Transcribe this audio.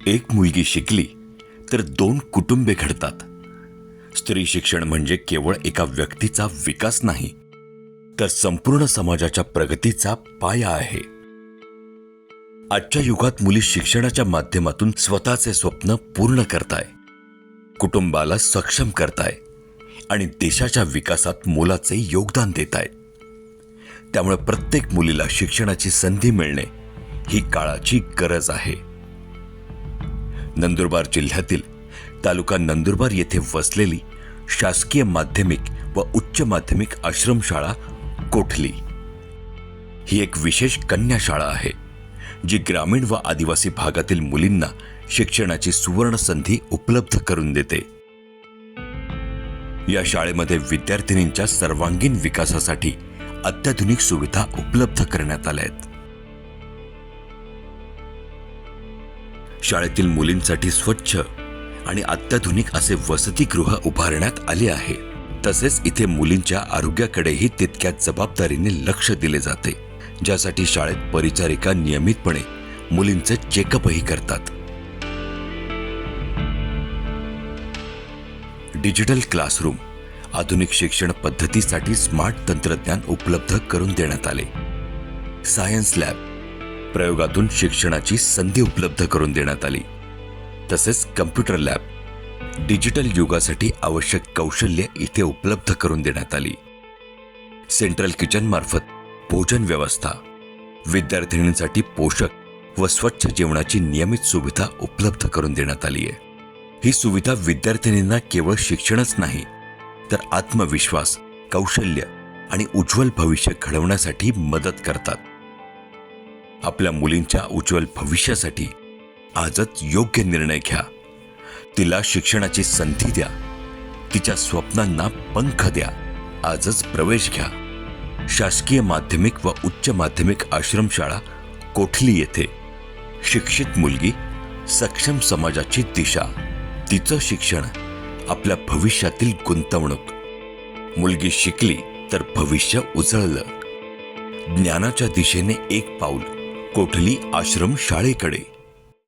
एक मुलगी शिकली तर 2 कुटुंबे घडतात. स्त्री शिक्षण म्हणजे केवळ एका व्यक्तीचा विकास नाही, तर संपूर्ण समाजाच्या प्रगतीचा पाया आहे. आजच्या युगात मुली शिक्षणाच्या माध्यमातून स्वतःचे स्वप्न पूर्ण करताय, कुटुंबाला सक्षम करताय आणि देशाच्या विकासात मोलाचे योगदान देताय. त्यामुळे प्रत्येक मुलीला शिक्षणाची संधी मिळणे ही काळाची गरज आहे. नंदुरबार जिल्ह्यातील तालुका नंदुरबार येथे वसलेली शासकीय माध्यमिक व उच्च माध्यमिक आश्रमशाळा कोठली ही एक विशेष कन्या शाळा आहे, जी ग्रामीण व आदिवासी भागातील मुलींना शिक्षणाची सुवर्ण संधी उपलब्ध करून देते. या शाळेमध्ये विद्यार्थिनींच्या सर्वांगीण विकासासाठी अत्याधुनिक सुविधा उपलब्ध करण्यात आल्या आहेत. शाळेतील मुलींसाठी स्वच्छ आणि अत्याधुनिक असे वसतिगृह उभारण्यात आले आहे. तसेच इथे मुलींच्या आरोग्याकडेही तितक्याच जबाबदारीने लक्ष दिले जाते, ज्यासाठी शाळेत परिचारिका नियमितपणे मुलींचे चेकअपही करतात. डिजिटल क्लासरूम, आधुनिक शिक्षण पद्धतीसाठी स्मार्ट तंत्रज्ञान उपलब्ध करून देण्यात आले. सायन्स लॅब, प्रयोगातून शिक्षणाची संधी उपलब्ध करून देण्यात आली. तसेच कम्प्युटर लॅब, डिजिटल युगासाठी आवश्यक कौशल्य इथे उपलब्ध करून देण्यात आली. सेंट्रल किचन मार्फत भोजन व्यवस्था, विद्यार्थिनींसाठी पोषक व स्वच्छ जेवणाची नियमित सुविधा उपलब्ध करून देण्यात आली आहे. ही सुविधा विद्यार्थिनींना केवळ शिक्षणच नाही, तर आत्मविश्वास, कौशल्य आणि उज्ज्वल भविष्य घडवण्यासाठी मदत करतात. आपल्या मुलींच्या उज्ज्वल भविष्यासाठी आजच योग्य निर्णय घ्या. तिला शिक्षणाची संधी द्या, तिच्या स्वप्नांना पंख द्या. आजच प्रवेश घ्या. शासकीय माध्यमिक व उच्च माध्यमिक आश्रमशाळा कोठली येथे. शिक्षित मुलगी, सक्षम समाजाची दिशा. तिचं शिक्षण आपल्या भविष्यातील गुंतवणूक. मुलगी शिकली तर भविष्य उजळलं. ज्ञानाच्या दिशेने एक पाऊल कोठली आश्रम शाळेकडे.